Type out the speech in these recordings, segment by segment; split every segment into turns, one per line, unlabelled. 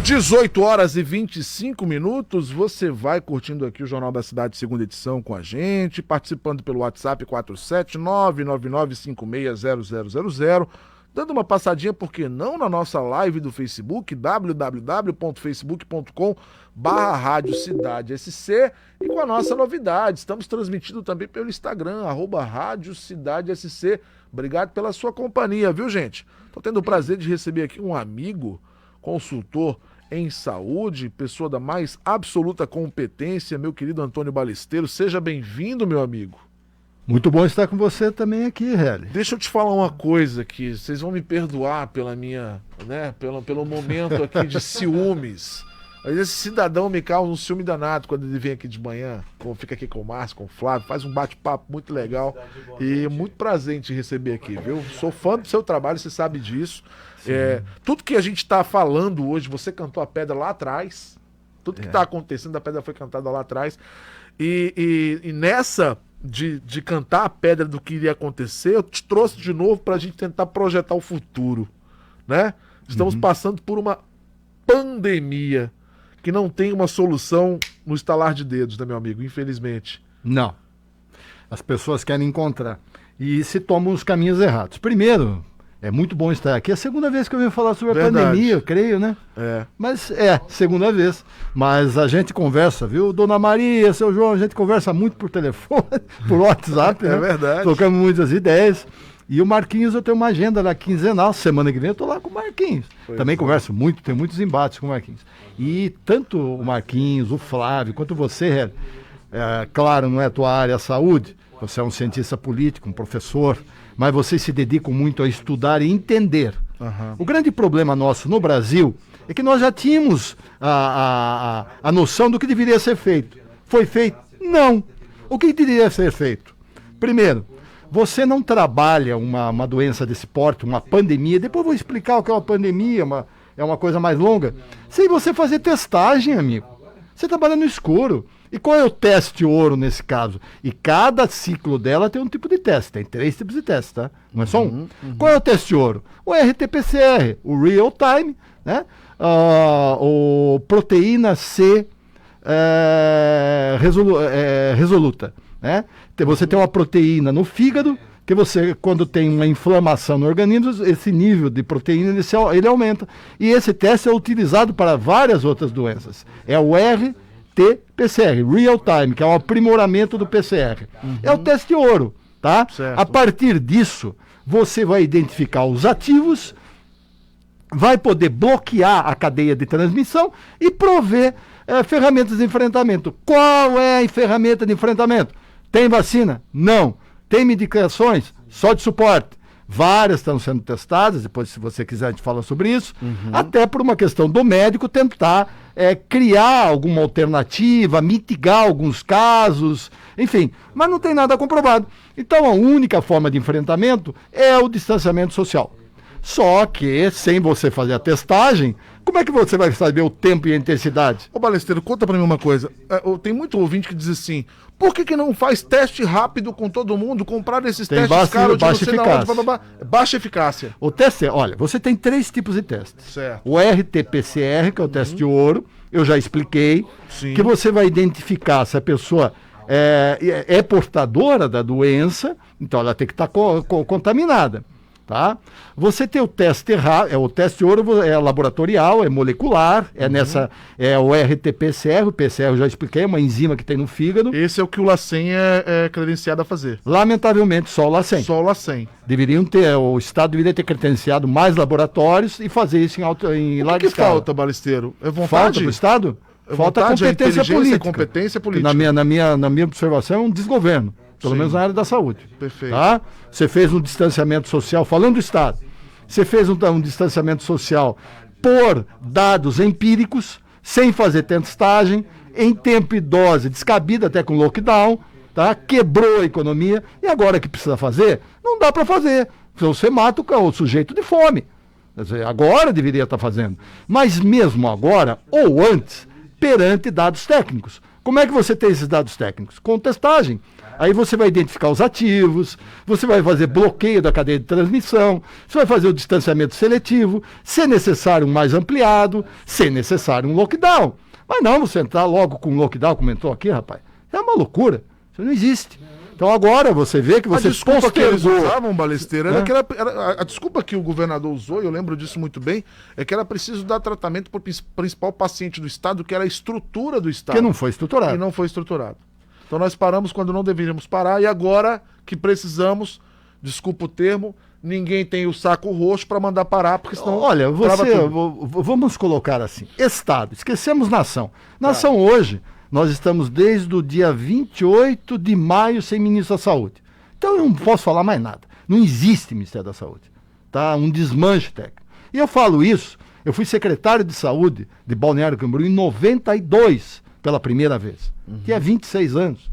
18 horas e 25 minutos, você vai curtindo aqui o Jornal da Cidade, segunda edição com a gente, participando pelo WhatsApp 47999560000, dando uma passadinha, por que não, na nossa live do Facebook, www.facebook.com/Rádio Cidade SC, e com a nossa novidade, estamos transmitindo também pelo Instagram, @Rádio Cidade SC. Obrigado pela sua companhia, viu, gente? Estou tendo o prazer de receber aqui um amigo, consultor em saúde, pessoa da mais absoluta competência, meu querido Antônio Balesteiro. Seja bem-vindo, meu amigo.
Muito bom estar com você também aqui, Hélio.
Deixa eu te falar uma coisa aqui, vocês vão me perdoar pela minha, né, pelo momento aqui de ciúmes. Mas esse cidadão me causa um ciúme danado quando ele vem aqui de manhã, fica aqui com o Márcio, com o Flávio, faz um bate-papo muito legal e muito prazer em te receber aqui, viu? Sou fã do seu trabalho, você sabe disso. Tudo que a gente está falando hoje, você cantou a pedra lá atrás, tudo que está acontecendo, a pedra foi cantada lá atrás, e nessa de cantar a pedra do que iria acontecer, eu te trouxe de novo para a gente tentar projetar o futuro, né? Estamos passando por uma pandemia que não tem uma solução no estalar de dedos, né, meu amigo? Infelizmente.
Não. As pessoas querem encontrar e se tomam os caminhos errados. Primeiro, é muito bom estar aqui. É a segunda vez que eu venho falar sobre a pandemia, eu creio, né? Mas segunda vez. Mas a gente conversa, viu? Dona Maria, seu João, a gente conversa muito por telefone, por WhatsApp, né?
É verdade.
Trocamos muitas ideias. E o Marquinhos, eu tenho uma agenda lá quinzenal, semana que vem eu tô lá com o Marquinhos. Também converso muito, tenho muitos embates com o Marquinhos. E tanto o Marquinhos, o Flávio, quanto você, claro, não é a tua área a saúde, você é um cientista político, um professor, mas vocês se dedicam muito a estudar e entender. O grande problema nosso no Brasil é que nós já tínhamos a noção do que deveria ser feito. Foi feito? Não. O que deveria ser feito? Primeiro, você não trabalha uma doença desse porte, uma pandemia, depois eu vou explicar o que é uma pandemia, é uma coisa mais longa, sem você fazer testagem, amigo. Você trabalha no escuro. E qual é o teste ouro nesse caso? E cada ciclo dela tem um tipo de teste, tem 3 tipos de teste, tá? Não é só um. Qual é o teste ouro? O RT-PCR, o Real Time, né? O proteína C resoluta, né? Você tem uma proteína no fígado, que você, quando tem uma inflamação no organismo, esse nível de proteína ele aumenta. E esse teste é utilizado para várias outras doenças. É o RT-PCR, Real Time, que é o aprimoramento do PCR. É o teste ouro, tá?
Certo.
A partir disso, você vai identificar os ativos, vai poder bloquear a cadeia de transmissão e prover ferramentas de enfrentamento. Qual é a ferramenta de enfrentamento? Tem vacina? Não. Tem medicações? Só de suporte. Várias estão sendo testadas, depois, se você quiser, a gente fala sobre isso. Até por uma questão do médico tentar criar alguma alternativa, mitigar alguns casos, enfim. Mas não tem nada comprovado. Então, a única forma de enfrentamento é o distanciamento social. Só que, sem você fazer a testagem, como é que você vai saber o tempo e a intensidade?
Ô Balesteiro, conta pra mim uma coisa. Tem muito ouvinte que diz assim, por que não faz teste rápido com todo mundo? Comprar esses testes caros de
baixa eficácia.
Baixa eficácia.
O teste olha, você tem 3 tipos de testes.
Certo.
O RT-PCR, que é o teste ouro, eu já expliquei, que você vai identificar se a pessoa é portadora da doença, então ela tem que estar contaminada. Tá? Você tem o teste o teste ouro é laboratorial, é molecular, é o RT-PCR, o PCR eu já expliquei, é uma enzima que tem no fígado.
Esse é o que o LACEN é credenciado a fazer.
Lamentavelmente, só o LACEN.
Só o LACEN.
O Estado deveria ter credenciado mais laboratórios e fazer isso em larga escala.
O que falta, Balesteiro? É vontade?
Falta do Estado? Falta competência política.
Competência política.
Na minha observação, é um desgoverno. Pelo menos na área da saúde.
Perfeito.
Tá? Você fez um distanciamento social, falando do Estado, você fez um distanciamento social por dados empíricos, sem fazer testagem, em tempo e dose descabida, até com lockdown, tá? Quebrou a economia, e agora que precisa fazer, não dá para fazer. Você mata o sujeito de fome. Quer dizer, agora deveria estar fazendo. Mas mesmo agora, ou antes, perante dados técnicos. Como é que você tem esses dados técnicos? Com testagem. Aí você vai identificar os ativos, você vai fazer bloqueio da cadeia de transmissão, você vai fazer o distanciamento seletivo, se necessário um mais ampliado, se necessário um lockdown. Mas não você entrar logo com um lockdown, como entrou aqui, rapaz. É uma loucura. Isso não existe. Então agora você vê que você
a desculpa que eles
postergou.
usavam, Balesteira, era que a desculpa que o governador usou, e eu lembro disso muito bem, é que era preciso dar tratamento para o principal paciente do Estado, que era a estrutura do Estado.
Que não foi estruturado.
E não foi estruturado. Então nós paramos quando não deveríamos parar, e agora que precisamos, desculpa o termo, ninguém tem o saco roxo para mandar parar, porque senão...
Olha, vamos colocar assim, Estado, esquecemos nação. Nação hoje... Nós estamos desde o dia 28 de maio sem ministro da Saúde. Então eu não posso falar mais nada. Não existe Ministério da Saúde. Tá? Um desmanche técnico. E eu falo isso, eu fui secretário de Saúde de Balneário Camboriú em 92, pela primeira vez. Que é 26 anos.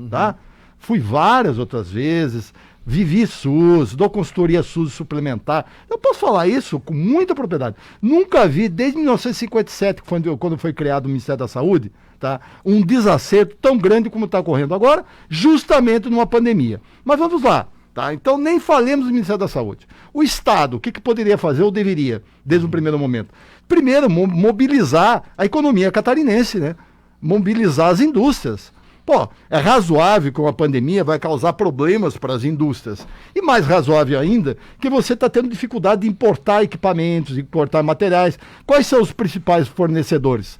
Tá? Fui várias outras vezes, vivi SUS, dou consultoria SUS suplementar. Eu posso falar isso com muita propriedade. Nunca vi, desde 1957, quando foi criado o Ministério da Saúde, tá, um desacerto tão grande como está ocorrendo agora, justamente numa pandemia. Mas vamos lá. Tá? Então nem falemos do Ministério da Saúde. O Estado, o que poderia fazer ou deveria, desde o primeiro momento? Primeiro, mobilizar a economia catarinense, né? Mobilizar as indústrias. Pô, é razoável que uma pandemia vai causar problemas para as indústrias. E mais razoável ainda que você está tendo dificuldade de importar equipamentos, de importar materiais. Quais são os principais fornecedores?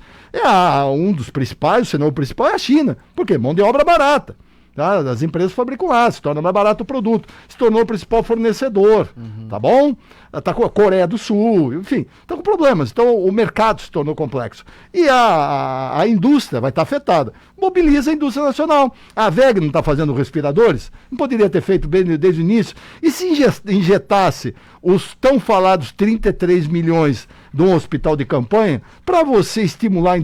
Um dos principais, se não o principal, é a China. Por quê? Mão de obra barata. Tá? As empresas fabricam lá, se torna mais barato o produto. Se tornou o principal fornecedor. Tá bom? Está com a Coreia do Sul, enfim, está com problemas. Então o mercado se tornou complexo. E a indústria vai estar afetada. Mobiliza a indústria nacional. A VEG não está fazendo respiradores? Não poderia ter feito bem desde o início? E se injetasse os tão falados 33 milhões de um hospital de campanha para você estimular a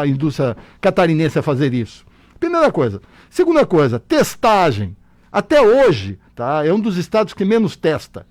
indústria catarinense a fazer isso? Primeira coisa. Segunda coisa, testagem. Até hoje, tá, é um dos estados que menos testa.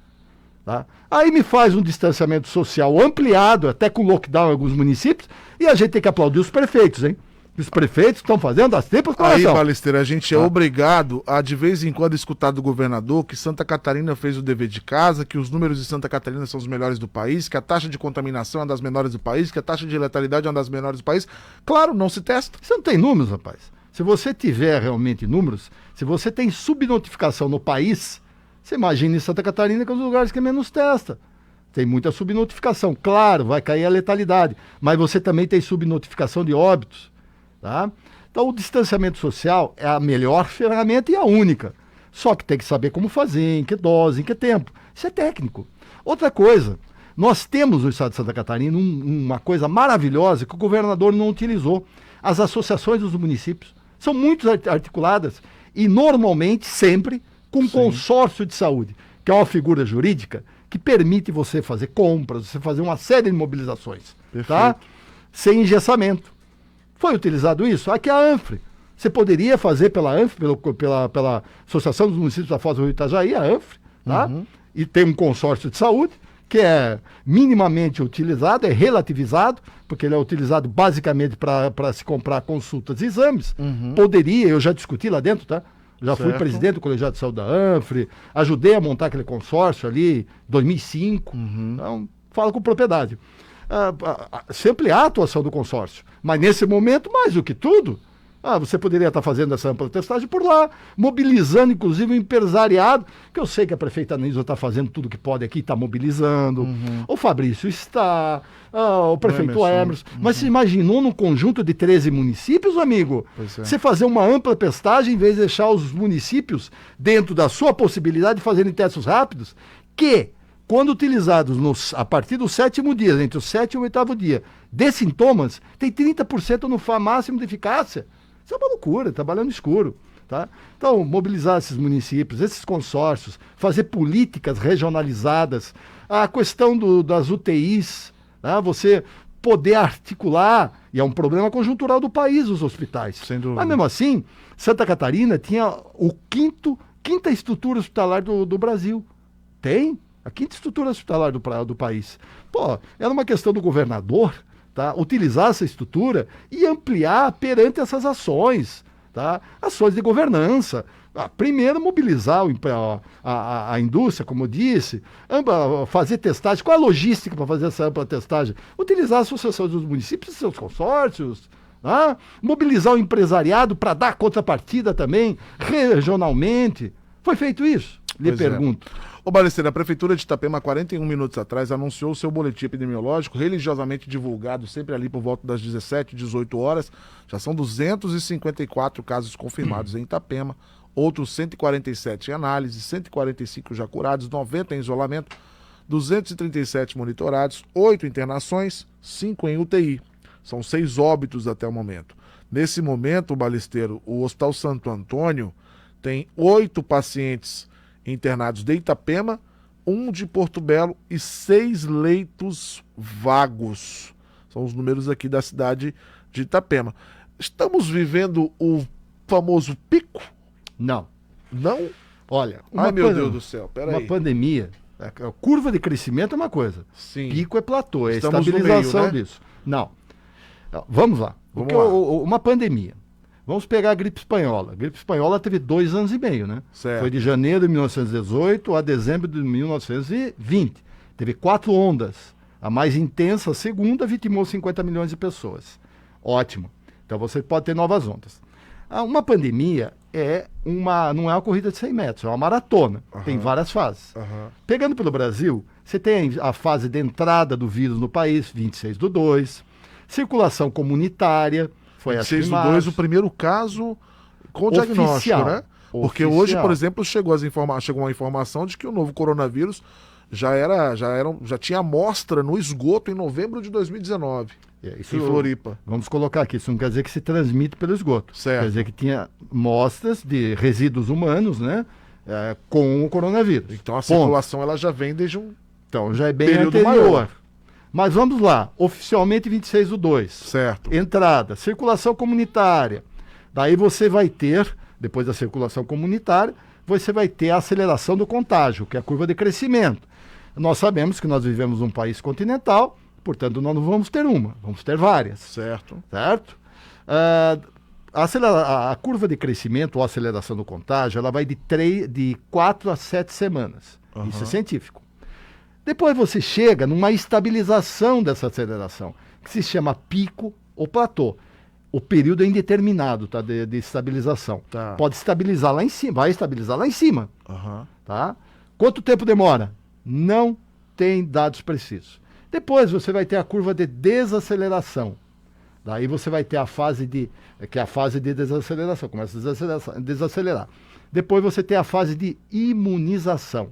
Tá? Aí me faz um distanciamento social ampliado, até com lockdown em alguns municípios, e a gente tem que aplaudir os prefeitos, hein? Os prefeitos estão fazendo as tripas coração.
Aí, Balesteira, a gente é obrigado a, de vez em quando, escutar do governador que Santa Catarina fez o dever de casa, que os números de Santa Catarina são os melhores do país, que a taxa de contaminação é uma das menores do país, que a taxa de letalidade é uma das menores do país. Claro, não se testa.
Você não tem números, rapaz. Se você tiver realmente números, se você tem subnotificação no país, você imagina em Santa Catarina, que é um dos lugares que menos testa. Tem muita subnotificação. Claro, vai cair a letalidade, mas você também tem subnotificação de óbitos. Tá? Então o distanciamento social é a melhor ferramenta e a única. Só que tem que saber como fazer, em que dose, em que tempo. Isso é técnico. Outra coisa, nós temos no estado de Santa Catarina uma coisa maravilhosa que o governador não utilizou. As associações dos municípios são muito articuladas e normalmente sempre com consórcio de saúde, que é uma figura jurídica que permite você fazer compras, você fazer uma série de mobilizações, tá? Sem engessamento. Foi utilizado isso? Aqui é a ANFRE. Você poderia fazer pela ANFRE, pela Associação dos Municípios da Foz do Rio Itajaí, a ANFRE, tá? E tem um consórcio de saúde que é minimamente utilizado, é relativizado, porque ele é utilizado basicamente para se comprar consultas e exames. Poderia, eu já discuti lá dentro, tá? Já fui presidente do Colegiado de Saúde da ANFRE, ajudei a montar aquele consórcio ali em 2005. Então, falo com propriedade. Se ampliar a atuação do consórcio. Mas nesse momento, mais do que tudo, você poderia estar fazendo essa ampla testagem por lá, mobilizando inclusive o empresariado, que eu sei que a prefeita Anísio está fazendo tudo que pode aqui, está mobilizando, o Fabrício está, o prefeito Emerson. Mas você imaginou num conjunto de 13 municípios, amigo? Você fazer uma ampla testagem em vez de deixar os municípios dentro da sua possibilidade de fazerem testes rápidos, que quando utilizados a partir do 7º dia, entre o 7º e o 8º dia, de sintomas, tem 30% no máximo de eficácia. Isso é uma loucura, trabalhando escuro. Tá? Então, mobilizar esses municípios, esses consórcios, fazer políticas regionalizadas, a questão das UTIs, tá? Você poder articular, e é um problema conjuntural do país, os hospitais.
Sem dúvida.
Mas mesmo assim, Santa Catarina tinha quinta estrutura hospitalar do Brasil. Tem a quinta estrutura hospitalar do país. Pô, era uma questão do governador tá? Utilizar essa estrutura e ampliar perante essas ações, tá? Ações de governança. Primeiro, mobilizar a indústria, como eu disse, fazer testagem. Qual é a logística para fazer essa ampla testagem? Utilizar a associação dos municípios e seus consórcios, tá? Mobilizar o empresariado para dar contrapartida também, regionalmente. Foi feito isso? Lhe pergunto.
Ô Balesteiro, a Prefeitura de Itapema, 41 minutos atrás, anunciou o seu boletim epidemiológico, religiosamente divulgado sempre ali por volta das 17, 18 horas. Já são 254 casos confirmados em Itapema, outros 147 em análise, 145 já curados, 90 em isolamento, 237 monitorados, 8 internações, 5 em UTI. São 6 óbitos até o momento. Nesse momento, Balesteiro, o Hospital Santo Antônio tem 8 pacientes internados de Itapema, 1 de Porto Belo e 6 leitos vagos. São os números aqui da cidade de Itapema. Estamos vivendo o famoso pico?
Não.
Não?
Olha,
ai meu Deus do céu, peraí.
Uma pandemia, a curva de crescimento é uma coisa.
Sim.
Pico é platô, é
Estamos
estabilização
no meio, né?
disso. Não. Vamos lá. Uma pandemia. Vamos pegar a gripe espanhola. A gripe espanhola teve 2 anos e meio, né?
Certo.
Foi de janeiro de 1918 a dezembro de 1920. Teve 4 ondas. A mais intensa, a segunda, vitimou 50 milhões de pessoas. Ótimo. Então você pode ter novas ondas. Uma pandemia não é uma corrida de 100 metros, é uma maratona. Tem várias fases. Pegando pelo Brasil, você tem a fase de entrada do vírus no país, 26/2, circulação comunitária, foi essa
26/2, o primeiro caso com diagnóstico, né? Porque hoje, por exemplo, chegou uma informação de que o novo coronavírus já tinha amostra no esgoto em novembro de 2019.
Isso,
em Floripa.
Vamos colocar aqui, isso não quer dizer que se transmite pelo esgoto.
Certo.
Quer dizer que tinha amostras de resíduos humanos, né? Com o coronavírus.
Então a circulação ela já vem desde um
Então já é bem
período
anterior.
maior.
Mas vamos lá, oficialmente 26/2.
Certo.
Entrada, circulação comunitária. Daí você vai ter, depois da circulação comunitária, você vai ter a aceleração do contágio, que é a curva de crescimento. Nós sabemos que nós vivemos num país continental, portanto nós não vamos ter uma, vamos ter várias.
Certo.
Certo? A curva de crescimento ou aceleração do contágio, ela vai de 4 a 7 semanas. Isso é científico. Depois você chega numa estabilização dessa aceleração, que se chama pico ou platô. O período é indeterminado, tá, de estabilização.
Tá.
Pode estabilizar lá em cima, vai estabilizar lá em cima. Tá? Quanto tempo demora? Não tem dados precisos. Depois você vai ter a curva de desaceleração. Daí você vai ter a fase que é a fase de desaceleração, começa a desacelerar. Depois você tem a fase de imunização.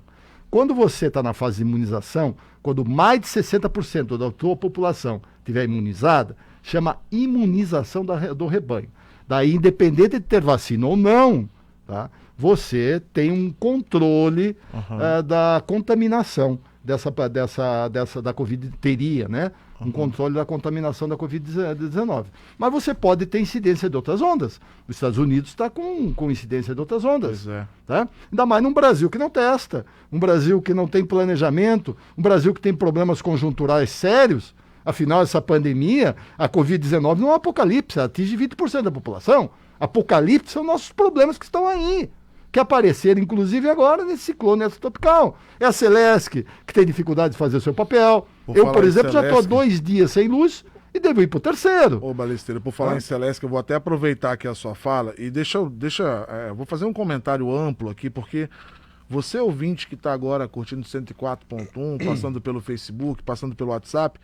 Quando você está na fase de imunização, quando mais de 60% da tua população estiver imunizada, chama imunização do rebanho. Daí, independente de ter vacina ou não, tá, você tem um controle da contaminação da Covid, teria, né? Um controle da contaminação da Covid-19. Mas você pode ter incidência de outras ondas. Os Estados Unidos está com incidência de outras ondas.
Pois é.
Tá? Ainda mais num Brasil que não testa, um Brasil que não tem planejamento, um Brasil que tem problemas conjunturais sérios. Afinal, essa pandemia, a Covid-19 não é um apocalipse, ela atinge 20% da população. Apocalipse são nossos problemas que estão aí, que apareceram, inclusive, agora nesse ciclone extratropical. É a Celesc, que tem dificuldade de fazer o seu papel. Eu, por exemplo, já estou há 2 dias sem luz e devo ir para o terceiro.
Ô, Balesteiro, por falar em Celesc, eu vou até aproveitar aqui a sua fala e vou fazer um comentário amplo aqui, porque você, ouvinte que está agora curtindo 104.1, passando pelo Facebook, passando pelo WhatsApp,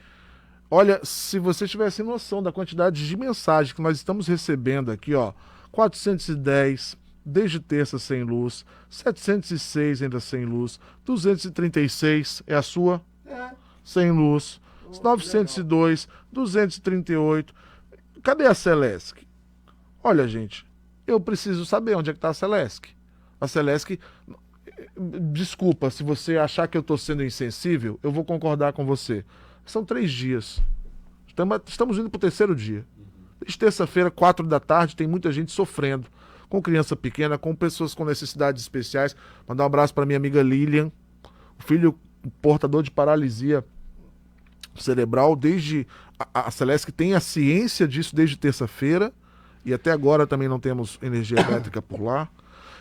olha, se você tivesse noção da quantidade de mensagens que nós estamos recebendo aqui, ó, 410 desde terça sem luz, 706 ainda sem luz, 236 é a sua? Sem luz, 902, 238. Cadê a Celesc? Olha, gente, eu preciso saber onde é que está a Celesc. A Celesc, desculpa, se você achar que eu estou sendo insensível, eu vou concordar com você. São 3 dias. Estamos indo para o terceiro dia. Desde terça-feira, 4 da tarde, tem muita gente sofrendo. Com criança pequena, com pessoas com necessidades especiais. Mandar um abraço para minha amiga Lilian. O filho portador de paralisia cerebral desde... A Celesc tem a ciência disso desde terça-feira, e até agora também não temos energia elétrica por lá.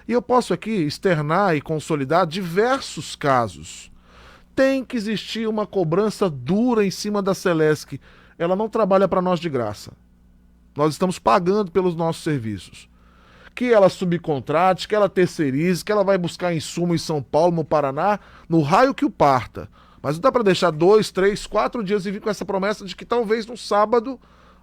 E eu posso aqui externar e consolidar diversos casos. Tem que existir uma cobrança dura em cima da Celesc. Ela não trabalha para nós de graça. Nós estamos pagando pelos nossos serviços. Que ela subcontrate, que ela terceirize, que ela vai buscar insumo em São Paulo, no Paraná, no raio que o parta. Mas não dá para deixar 2, 3, 4 dias e vir com essa promessa de que talvez no sábado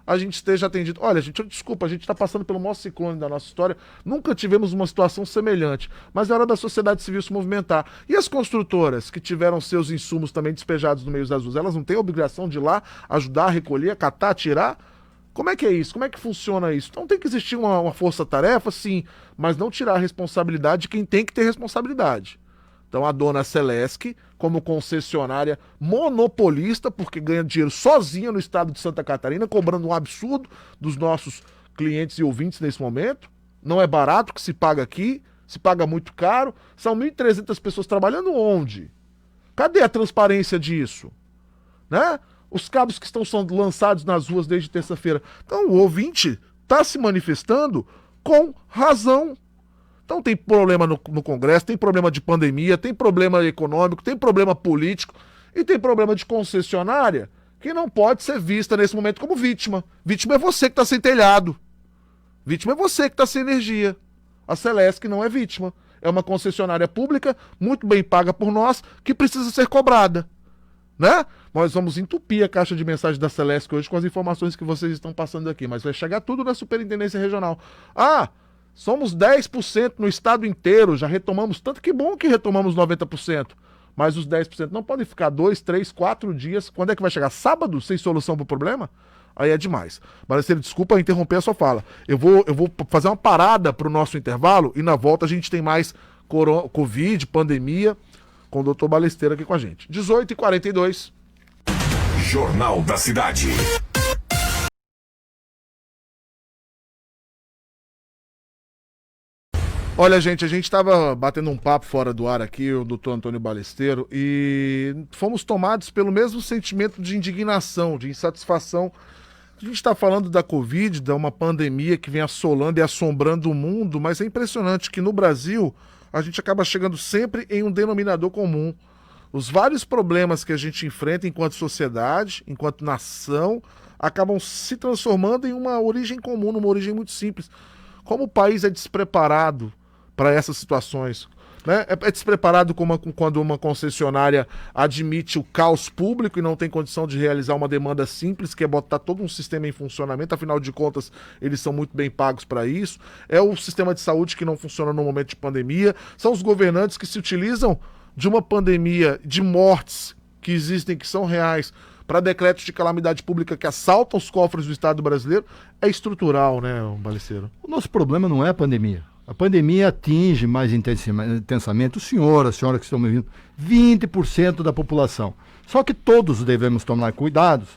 a gente esteja atendido. Olha, gente, desculpa, a gente está passando pelo maior ciclone da nossa história, nunca tivemos uma situação semelhante, mas é hora da sociedade civil se movimentar. E as construtoras que tiveram seus insumos também despejados no meio das ruas, elas não têm a obrigação de ir lá ajudar a recolher, a catar, a tirar? Como é que é isso? Como é que funciona isso? Então tem que existir uma força-tarefa, sim, mas não tirar a responsabilidade de quem tem que ter responsabilidade. Então a dona Celesc, como concessionária monopolista, porque ganha dinheiro sozinha no estado de Santa Catarina, cobrando um absurdo dos nossos clientes e ouvintes nesse momento. Não é barato que se paga aqui, se paga muito caro. São 1.300 pessoas trabalhando onde? Cadê a transparência disso? Né? Os cabos que estão sendo lançados nas ruas desde terça-feira. Então o ouvinte está se manifestando com razão. Então tem problema no Congresso, tem problema de pandemia, tem problema econômico, tem problema político e tem problema de concessionária que não pode ser vista nesse momento como vítima. Vítima é você que está sem telhado. Vítima é você que está sem energia. A Celesc não é vítima. É uma concessionária pública, muito bem paga por nós, que precisa ser cobrada. Né? Nós vamos entupir a caixa de mensagem da Celesc hoje com as informações que vocês estão passando aqui, mas vai chegar tudo na Superintendência Regional. Somos 10% no estado inteiro, já retomamos, tanto que bom que retomamos 90%, mas os 10% não podem ficar 2, 3, 4 dias. Quando é que vai chegar? Sábado, sem solução para o problema? Aí é demais. Balesteiro, desculpa interromper a sua fala. Eu vou fazer uma parada para o nosso intervalo e na volta a gente tem mais Covid, pandemia, com o Dr. Balesteiro aqui com a gente. 18h42.
Jornal da Cidade.
Olha, gente, a gente estava batendo um papo fora do ar aqui, o doutor Antônio Balesteiro, e fomos tomados pelo mesmo sentimento de indignação, de insatisfação. A gente está falando da Covid, de uma pandemia que vem assolando e assombrando o mundo, mas é impressionante que no Brasil a gente acaba chegando sempre em um denominador comum. Os vários problemas que a gente enfrenta enquanto sociedade, enquanto nação, acabam se transformando em uma origem comum, numa origem muito simples. Como o país é despreparado para essas situações, né? É despreparado quando uma concessionária admite o caos público e não tem condição de realizar uma demanda simples, que é botar todo um sistema em funcionamento. Afinal de contas, eles são muito bem pagos para isso. É o sistema de saúde que não funciona no momento de pandemia. São os governantes que se utilizam de uma pandemia, de mortes que existem, que são reais, para decretos de calamidade pública que assaltam os cofres do Estado brasileiro. É estrutural, né, Balesteiro?
O nosso problema não é a pandemia. A pandemia atinge mais intensamente a senhora que estão me ouvindo, 20% da população. Só que todos devemos tomar cuidados.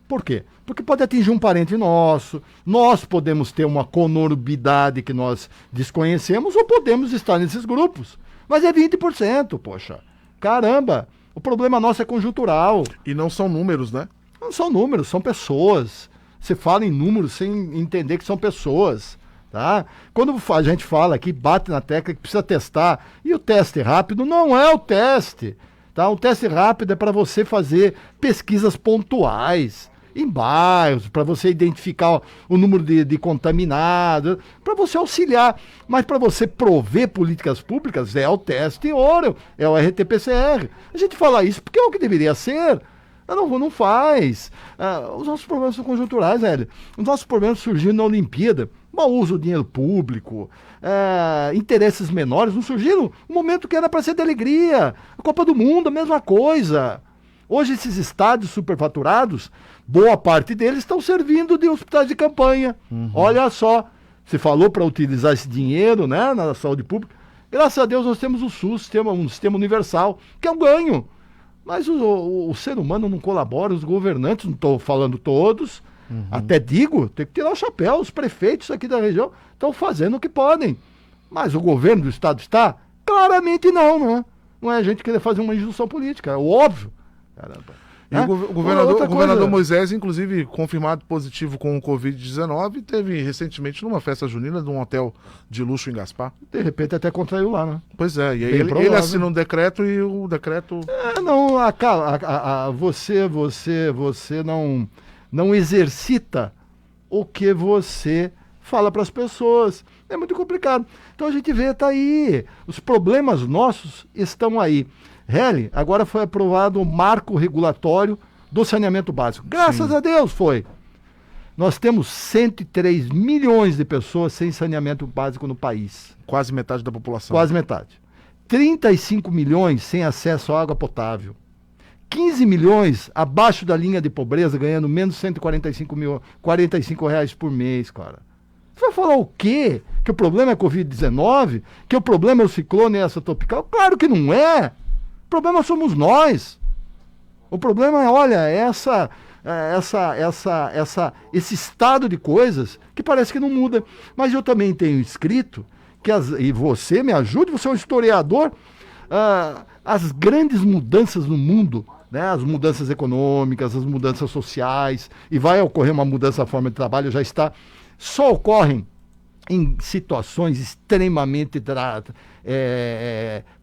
Por quê? Porque pode atingir um parente nosso, nós podemos ter uma comorbidade que nós desconhecemos ou podemos estar nesses grupos. Mas é 20%, poxa. Caramba, o problema nosso é conjuntural.
E não são números, né?
Não são números, são pessoas. Você fala em números sem entender que são pessoas. Tá? Quando a gente fala aqui, bate na tecla que precisa testar, e o teste rápido não é o teste, tá? O teste rápido é para você fazer pesquisas pontuais em bairros, para você identificar o número de contaminados, para você auxiliar, mas para você prover políticas públicas é o teste ouro, é o RT-PCR. A gente fala isso porque é o que deveria ser. Não faz. Os nossos problemas são conjunturais, velho. Os nossos problemas surgiram na Olimpíada. Mau uso do dinheiro público, interesses menores, não surgiram no momento que era para ser de alegria. A Copa do Mundo, a mesma coisa. Hoje esses estádios superfaturados, boa parte deles estão servindo de hospitais de campanha. Olha só, você falou para utilizar esse dinheiro, né, na saúde pública. Graças a Deus nós temos o SUS, um sistema universal, que é um ganho. Mas o ser humano não colabora, os governantes, não estou falando todos, até digo, tem que tirar o chapéu, os prefeitos aqui da região estão fazendo o que podem. Mas o governo do estado está? Claramente não, né? Não é a gente querer fazer uma injunção política, é óbvio. Caramba.
E
né?
o governador
coisa...
Moisés, inclusive, confirmado positivo com o Covid-19, teve recentemente numa festa junina de um hotel de luxo em Gaspar.
De repente até contraiu lá, né?
Pois é, e aí
Bem
ele
provável.
assina um decreto e o decreto...
Não, você não exercita o que você fala para as pessoas. É muito complicado. Então a gente vê, tá aí. Os problemas nossos estão aí. Heli, agora foi aprovado o marco regulatório do saneamento básico. Graças a Deus foi. Nós temos 103 milhões de pessoas sem saneamento básico no país.
Quase metade da população.
Quase metade. 35 milhões sem acesso à água potável. 15 milhões abaixo da linha de pobreza, ganhando menos de 145 reais por mês, cara. Você vai falar o quê? Que o problema é Covid-19? Que o problema é o ciclone e essa tropical? Claro que não é. O problema somos nós. O problema é, olha, esse estado de coisas que parece que não muda. Mas eu também tenho escrito, e você me ajude, você é um historiador, as grandes mudanças no mundo, né, as mudanças econômicas, as mudanças sociais, e vai ocorrer uma mudança na forma de trabalho, só ocorrem em situações extremamente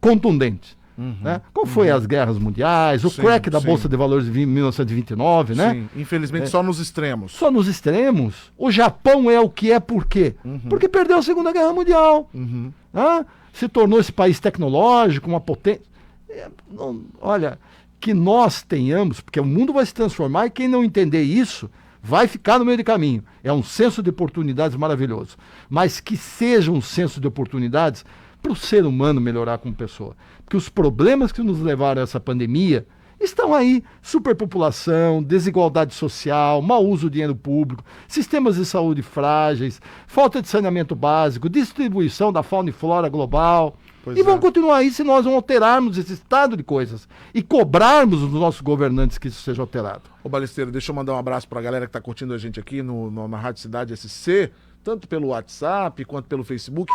contundentes. Né? Como foi as guerras mundiais, o crack da Bolsa de Valores de 1929, né?
Sim, infelizmente só nos extremos.
Só nos extremos. O Japão é o que é por quê? Porque perdeu a Segunda Guerra Mundial. Né? Se tornou esse país tecnológico, uma potência. Olha, que nós tenhamos, porque o mundo vai se transformar e quem não entender isso vai ficar no meio do caminho. É um senso de oportunidades maravilhoso. Mas que seja um senso de oportunidades para o ser humano melhorar como pessoa. Porque os problemas que nos levaram a essa pandemia estão aí. Superpopulação, desigualdade social, mau uso do dinheiro público, sistemas de saúde frágeis, falta de saneamento básico, distribuição da fauna e flora global. E vão continuar aí se nós não alterarmos esse estado de coisas e cobrarmos dos nossos governantes que isso seja alterado.
Ô Balesteiro, deixa eu mandar um abraço pra galera que tá curtindo a gente aqui na Rádio Cidade SC, tanto pelo WhatsApp quanto pelo Facebook.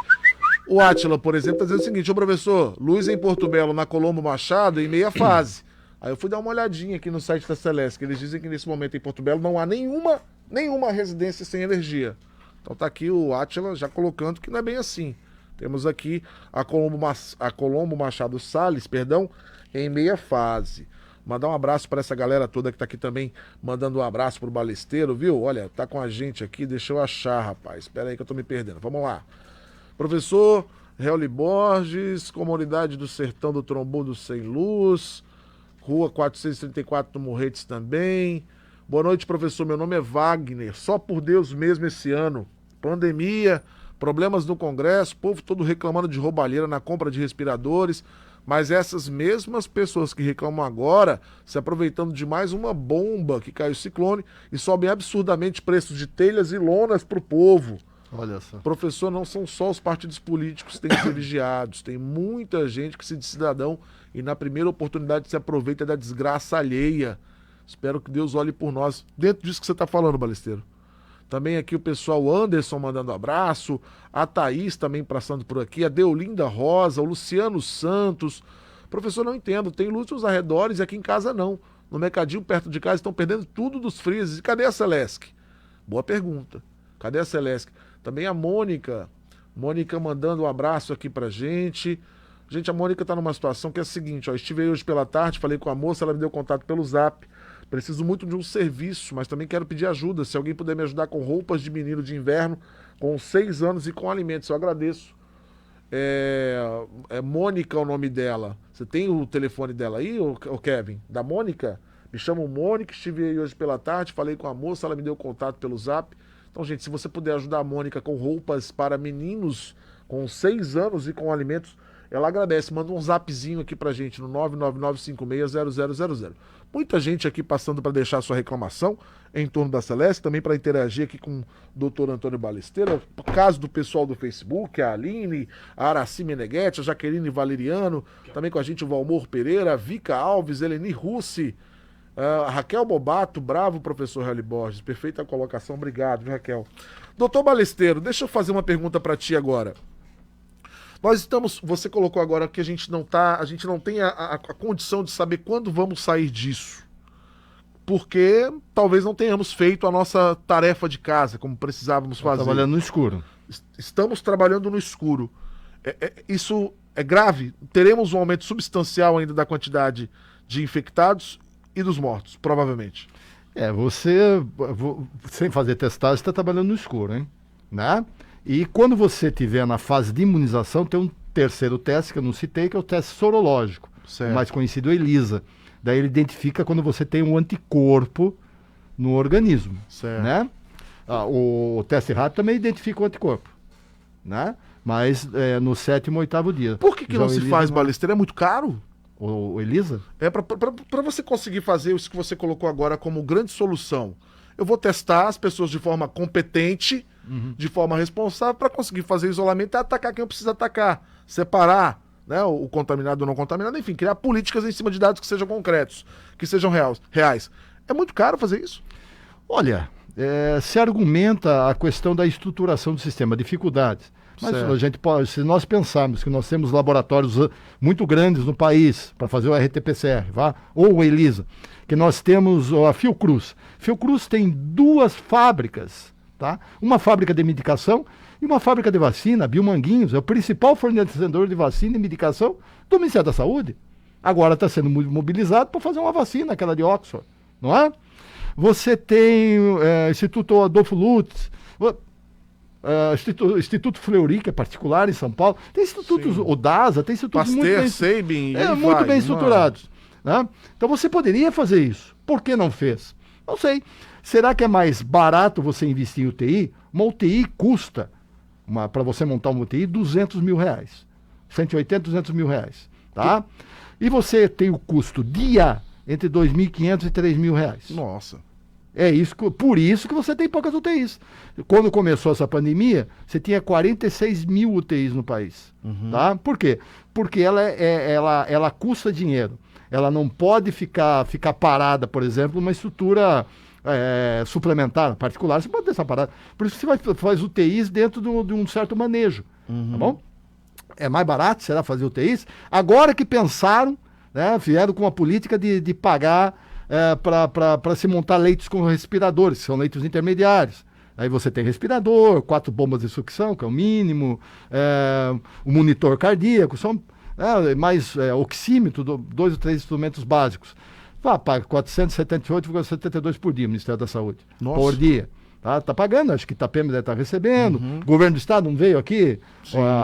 O Átila, por exemplo, tá dizendo o seguinte: ô professor, Luiz em Porto Belo, na Colombo Machado, em meia fase. Aí eu fui dar uma olhadinha aqui no site da Celeste, que eles dizem que nesse momento em Porto Belo não há nenhuma residência sem energia. Então tá aqui o Átila já colocando que não é bem assim. Temos aqui a Colombo Machado Salles, em meia fase. Mandar um abraço para essa galera toda que tá aqui também, mandando um abraço pro Balesteiro, viu? Olha, tá com a gente aqui, deixa eu achar, rapaz. Espera aí que eu tô me perdendo. Vamos lá. Professor Heli Borges, Comunidade do Sertão do Trombudo Sem Luz, Rua 434 do Morretes também. Boa noite, professor. Meu nome é Wagner. Só por Deus mesmo esse ano. Pandemia, problemas no Congresso, povo todo reclamando de roubalheira na compra de respiradores, mas essas mesmas pessoas que reclamam agora, se aproveitando de mais uma bomba que caiu o ciclone e sobem absurdamente preços de telhas e lonas para o povo.
Olha só.
Professor, não são só os partidos políticos que têm que ser vigiados, tem muita gente que se diz cidadão e na primeira oportunidade se aproveita da desgraça alheia. Espero que Deus olhe por nós. Dentro disso que você está falando, Balesteiro. Também aqui o pessoal Anderson mandando abraço, a Thaís também passando por aqui, a Deolinda Rosa, o Luciano Santos. Professor, não entendo, tem luz nos arredores e aqui em casa não. No mercadinho perto de casa estão perdendo tudo dos freezes. E cadê a Celesc? Boa pergunta. Cadê a Celesc? Também a Mônica mandando um abraço aqui pra gente. Gente, a Mônica tá numa situação que é a seguinte, ó, estive aí hoje pela tarde, falei com a moça, ela me deu contato pelo Zap. Preciso muito de um serviço, mas também quero pedir ajuda. Se alguém puder me ajudar com roupas de menino de inverno, com 6 anos e com alimentos, eu agradeço. Mônica é o nome dela. Você tem o telefone dela aí, ô Kevin? Da Mônica? Me chamo Mônica, estive aí hoje pela tarde, falei com a moça, ela me deu contato pelo Zap. Então, gente, se você puder ajudar a Mônica com roupas para meninos com 6 anos e com alimentos, ela agradece. Manda um zapzinho aqui pra gente no 999560000. Muita gente aqui passando para deixar sua reclamação em torno da Celeste, também para interagir aqui com o doutor Antônio Balesteiro, o caso do pessoal do Facebook, a Aline, a Araci Meneghetti, a Jaqueline Valeriano, também com a gente o Valmor Pereira, a Vika Alves, Eleni Russi, a Raquel Bobato, bravo professor Heli Borges, perfeita colocação, obrigado, viu, Raquel? Doutor Balesteiro, deixa eu fazer uma pergunta para ti agora. Você colocou agora que a gente não tem a condição de saber quando vamos sair disso. porque talvez não tenhamos feito a nossa tarefa de casa como precisávamos fazer.
Trabalhando no escuro.
Estamos trabalhando no escuro. Isso é grave? Teremos um aumento substancial ainda da quantidade de infectados e dos mortos, provavelmente.
Você, sem fazer testagem, está trabalhando no escuro, hein? Né? E quando você estiver na fase de imunização, tem um terceiro teste que eu não citei, que é o teste sorológico, mais conhecido ELISA. Daí ele identifica quando você tem um anticorpo no organismo, né? O teste rápido também identifica o anticorpo, né? Mas no 7º ou 8º dia.
Por que não se faz, Ballesteros? É muito caro?
O ELISA?
Para você conseguir fazer isso que você colocou agora como grande solução, eu vou testar as pessoas de forma competente, de forma responsável, para conseguir fazer isolamento e atacar quem eu preciso atacar. Separar, né, o contaminado do não contaminado, enfim, criar políticas em cima de dados que sejam concretos, que sejam reais. É muito caro fazer isso?
Olha, se argumenta a questão da estruturação do sistema, dificuldades. Mas a gente pode, se nós pensarmos que nós temos laboratórios muito grandes no país para fazer o RT-PCR, ou o ELISA, que nós temos a Fiocruz. Fiocruz tem 2 fábricas, tá? Uma fábrica de medicação e uma fábrica de vacina, Biomanguinhos, é o principal fornecedor de vacina e medicação do Ministério da Saúde. Agora está sendo mobilizado para fazer uma vacina, aquela de Oxford, não é? Você tem Instituto Adolfo Lutz, Instituto Fleury, que é particular em São Paulo, tem institutos, o DASA, tem institutos muito bem estruturados. Né? Então você poderia fazer isso. Por que não fez? Não sei. Será que é mais barato você investir em UTI? Uma UTI custa, para você montar uma UTI, R$200 mil. 180, R$200 mil. Tá? E você tem o custo dia entre R$2.500 e R$3.000.
Nossa.
Por isso que você tem poucas UTIs. Quando começou essa pandemia, você tinha 46 mil UTIs no país. Tá? Por quê? Porque ela custa dinheiro. Ela não pode ficar parada, por exemplo, numa estrutura suplementar, particular. Você pode deixar parada. Por isso que você faz UTIs dentro de um certo manejo. Tá bom? É mais barato, será, fazer UTIs? Agora que pensaram, né, vieram com uma política de pagar para se montar leitos com respiradores, que são leitos intermediários. Aí você tem respirador, 4 bombas de sucção, que é o mínimo, o monitor cardíaco, são mais oxímetro, 2 ou 3 instrumentos básicos. Paga 478,72 por dia, o Ministério da Saúde.
Nossa.
Por dia. Tá pagando, acho que Itapema deve estar recebendo. O governo do Estado não veio aqui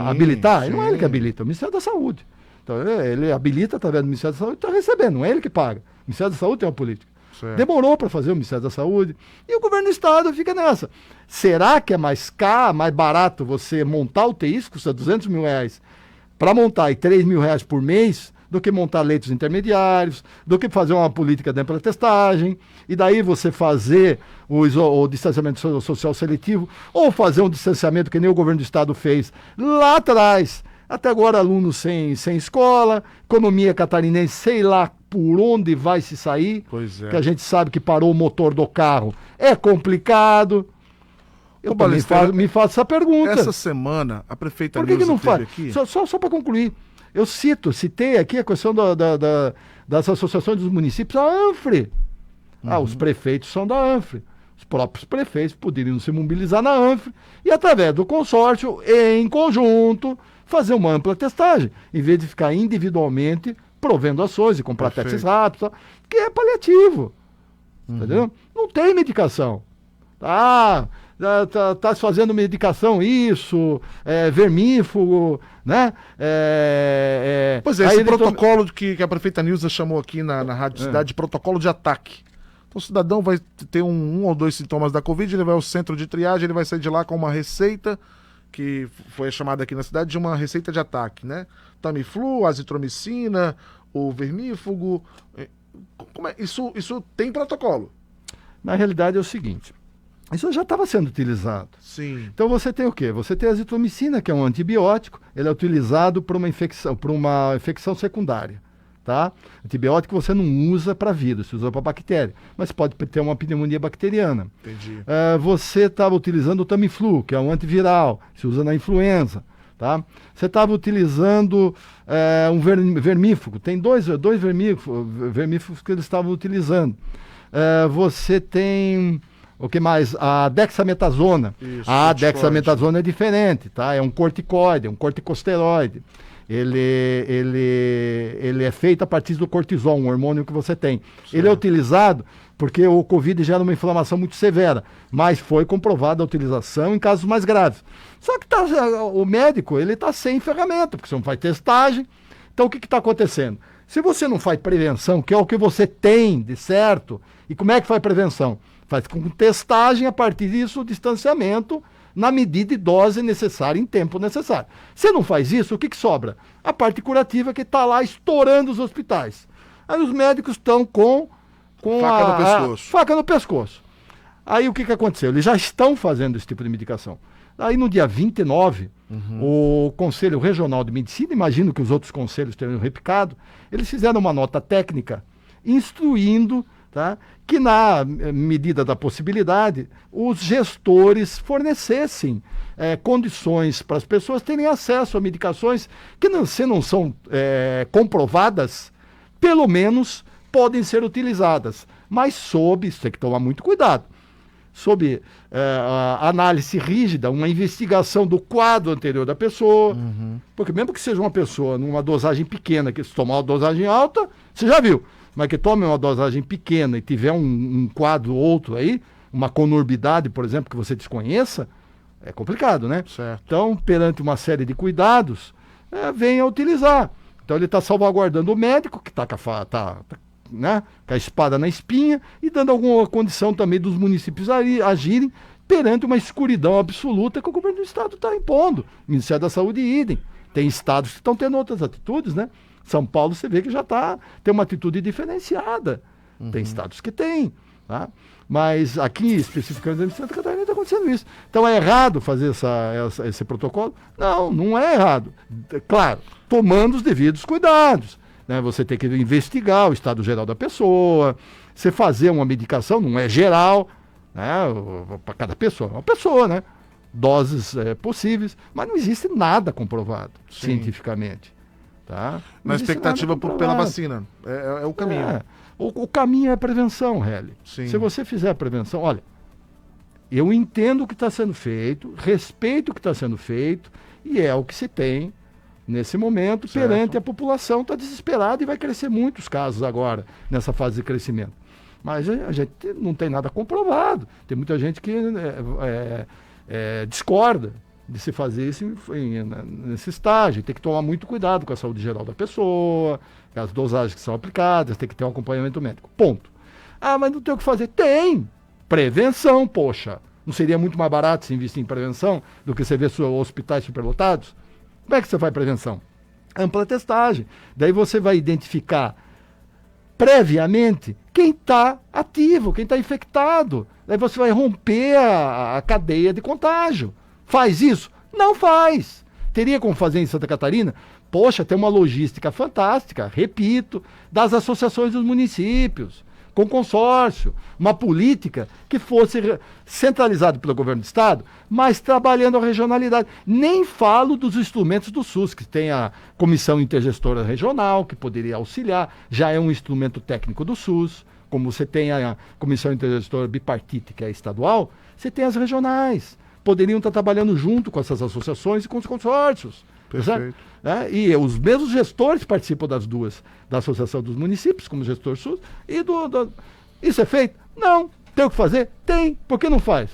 habilitar? Não é ele que habilita, é o Ministério da Saúde. Então ele habilita através do Ministério da Saúde e está recebendo, não é ele que paga. O Ministério da Saúde tem uma política.
Certo.
Demorou para fazer o Ministério da Saúde. E o governo do Estado fica nessa. Será que é mais caro, mais barato você montar UTIs, custa R$200 mil para montar, e R$3 mil por mês, do que montar leitos intermediários, do que fazer uma política de testagem, e daí você fazer o distanciamento social seletivo, ou fazer um distanciamento que nem o governo do Estado fez lá atrás. Até agora, alunos sem escola, economia catarinense, sei lá por onde vai se sair, que a gente sabe que parou o motor do carro. É complicado. Eu me faço essa pergunta.
Essa semana, a prefeita
Por que não faz?
Aqui...
Só para concluir. Eu citei aqui a questão das associações dos municípios, a ANFRE. Os prefeitos são da ANFRE. Os próprios prefeitos poderiam se mobilizar na ANFRE e, através do consórcio, em conjunto, fazer uma ampla testagem, em vez de ficar individualmente provendo ações e comprar testes rápidos, que é paliativo. Entendeu? Não tem medicação. Tá se fazendo medicação, vermífugo, né?
Pois é, esse protocolo que a prefeita Nilza chamou aqui na Rádio Cidade de protocolo de ataque. Então o cidadão vai ter um ou 2 sintomas da Covid, ele vai ao centro de triagem, ele vai sair de lá com uma receita, que foi chamada aqui na cidade de uma receita de ataque, né? Tamiflu, azitromicina, o vermífugo. Isso tem protocolo?
Na realidade é o seguinte, isso já estava sendo utilizado.
Sim.
Então você tem o quê? Você tem a azitromicina, que é um antibiótico, ele é utilizado para uma infecção secundária. Tá? Antibiótico você não usa para vírus, você usa para bactéria, mas pode ter uma pneumonia bacteriana.
Entendi.
Você estava utilizando o Tamiflu, que é um antiviral, se usa na influenza. Tá? Você estava utilizando um vermífugo, tem dois vermífugos que eles estavam utilizando. você tem... O que mais? A dexametasona.
Isso,
A
corticoide.
dexametasona é diferente, tá? É um corticoide, um corticosteroide. Ele é feito a partir do cortisol, um hormônio que você tem. Ele é utilizado porque o Covid gera uma inflamação muito severa, mas foi comprovada a utilização em casos mais graves. Só que o médico, ele está sem ferramenta, porque você não faz testagem. Então, o que está acontecendo? Se você não faz prevenção, que é o que você tem de certo, e como é que faz prevenção? Faz com testagem, a partir disso, o distanciamento na medida e dose necessária, em tempo necessário. Se não faz isso, o que sobra? A parte curativa que está lá estourando os hospitais. Aí os médicos estão com
Faca no pescoço.
faca no pescoço. Aí o que aconteceu? Eles já estão fazendo esse tipo de medicação. Aí no dia 29, o Conselho Regional de Medicina, imagino que os outros conselhos tenham replicado, eles fizeram uma nota técnica instruindo, tá, que na medida da possibilidade, os gestores fornecessem condições para as pessoas terem acesso a medicações que se não são comprovadas, pelo menos podem ser utilizadas, mas isso tem que tomar muito cuidado, sob a análise rígida, uma investigação do quadro anterior da pessoa, porque mesmo que seja uma pessoa numa dosagem pequena, que se tomar uma dosagem alta, você já viu, mas que tome uma dosagem pequena e tiver um quadro outro aí, uma comorbidade, por exemplo, que você desconheça, é complicado, né?
Certo.
Então, perante uma série de cuidados, venha utilizar. Então, ele está salvaguardando o médico, que está né, com a espada na espinha, e dando alguma condição também dos municípios agirem perante uma escuridão absoluta que o governo do estado está impondo. O Ministério da Saúde, idem. Tem estados que estão tendo outras atitudes, né? São Paulo, você vê que já tem uma atitude diferenciada. Tem estados que tem, tá? Mas aqui, especificamente em Santa Catarina, está acontecendo isso. Então é errado fazer esse protocolo? Não, não é errado. Claro, tomando os devidos cuidados. Né? Você tem que investigar o estado geral da pessoa. Você fazer uma medicação não é geral, né? Para cada pessoa. É uma pessoa, né? Doses possíveis, mas não existe nada comprovado cientificamente. Tá?
Na expectativa pela vacina. É o caminho.
O caminho é a prevenção, Hélio. Se você fizer a prevenção, olha, eu entendo o que está sendo feito, respeito o que está sendo feito, e é o que se tem nesse momento perante a população. Está desesperada e vai crescer muitos casos agora, nessa fase de crescimento. Mas a gente não tem nada comprovado. Tem muita gente que discorda de se fazer isso nesse estágio. Tem que tomar muito cuidado com a saúde geral da pessoa, com as dosagens que são aplicadas, tem que ter um acompanhamento médico. Ponto. Ah, mas não tem o que fazer. Tem! Prevenção, poxa. Não seria muito mais barato se investir em prevenção do que você ver hospitais superlotados? Como é que você faz prevenção? Ampla testagem. Daí você vai identificar previamente quem está ativo, quem está infectado. Daí você vai romper a cadeia de contágio. Faz isso? Não faz. Teria como fazer em Santa Catarina? Poxa, tem uma logística fantástica, repito, das associações dos municípios, com consórcio, uma política que fosse centralizada pelo governo do estado, mas trabalhando a regionalidade. Nem falo dos instrumentos do SUS, que tem a Comissão Intergestora Regional, que poderia auxiliar, já é um instrumento técnico do SUS, como você tem a Comissão Intergestora Bipartite, que é estadual, você tem as regionais. Poderiam estar trabalhando junto com essas associações e com os consórcios.
Perfeito.
E os mesmos gestores participam das duas, da Associação dos Municípios, como gestor SUS, e Isso é feito? Não. Tem o que fazer? Tem. Por que não faz?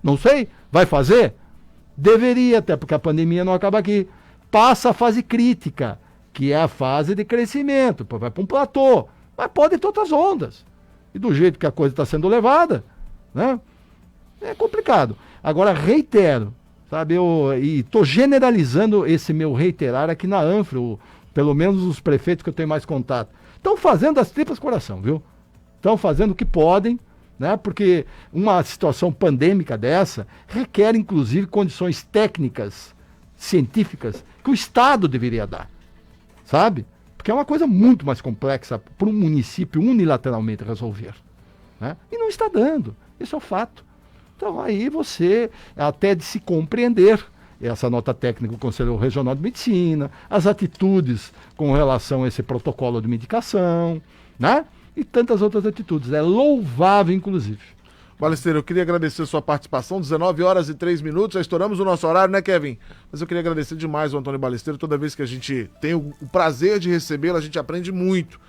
Não sei. Vai fazer? Deveria, até porque a pandemia não acaba aqui. Passa a fase crítica, que é a fase de crescimento. Vai para um platô. Mas pode ter outras ondas. E do jeito que a coisa está sendo levada, né? É complicado. Agora, reitero, sabe, e estou generalizando esse meu reiterar aqui na ANFRA, pelo menos os prefeitos que eu tenho mais contato. Estão fazendo as tripas coração, viu? Estão fazendo o que podem, né? Porque uma situação pandêmica dessa requer, inclusive, condições técnicas, científicas, que o Estado deveria dar, sabe? Porque é uma coisa muito mais complexa para um município unilateralmente resolver, né? E não está dando, isso é um fato. Então aí você, até de se compreender, essa nota técnica do Conselho Regional de Medicina, as atitudes com relação a esse protocolo de medicação, né? e tantas outras atitudes. É louvável, inclusive.
Balesteiro, eu queria agradecer a sua participação, 19 horas e 3 minutos, já estouramos o nosso horário, né, Kevin? Mas eu queria agradecer demais ao Antônio Balesteiro, toda vez que a gente tem o prazer de recebê-lo, a gente aprende muito.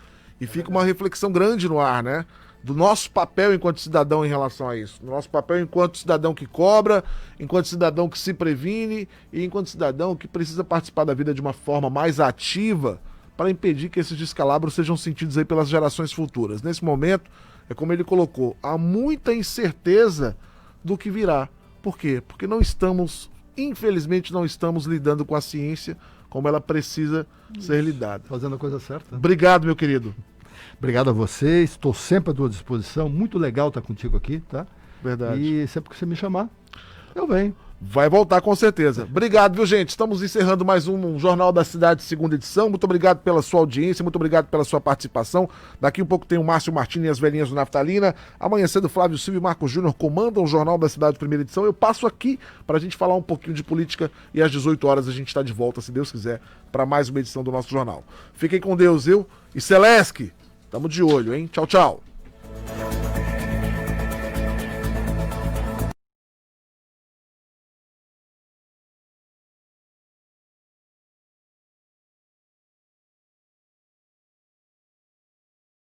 E fica uma reflexão grande no ar, né? Do nosso papel enquanto cidadão em relação a isso. Do nosso papel enquanto cidadão que cobra, enquanto cidadão que se previne e enquanto cidadão que precisa participar da vida de uma forma mais ativa para impedir que esses descalabros sejam sentidos aí pelas gerações futuras. Nesse momento, é como ele colocou, há muita incerteza do que virá. Por quê? Porque infelizmente não estamos lidando com a ciência como ela precisa ser lidada.
Fazendo a coisa certa.
Obrigado, meu querido.
Obrigado a você, estou sempre à tua disposição. Muito legal estar contigo aqui, tá?
Verdade.
E sempre que você me chamar, eu venho.
Vai voltar com certeza. Obrigado, viu, gente? Estamos encerrando mais um Jornal da Cidade, segunda edição. Muito obrigado pela sua audiência, muito obrigado pela sua participação. Daqui um pouco tem o Márcio Martins e as velhinhas do Naftalina. Amanhã cedo, Flávio Silva e Marco Júnior comandam o Jornal da Cidade, primeira edição. Eu passo aqui para a gente falar um pouquinho de política e às 18 horas a gente está de volta, se Deus quiser, para mais uma edição do nosso jornal. Fiquem com Deus, eu e Celeste. Tamo de olho, hein? Tchau, tchau.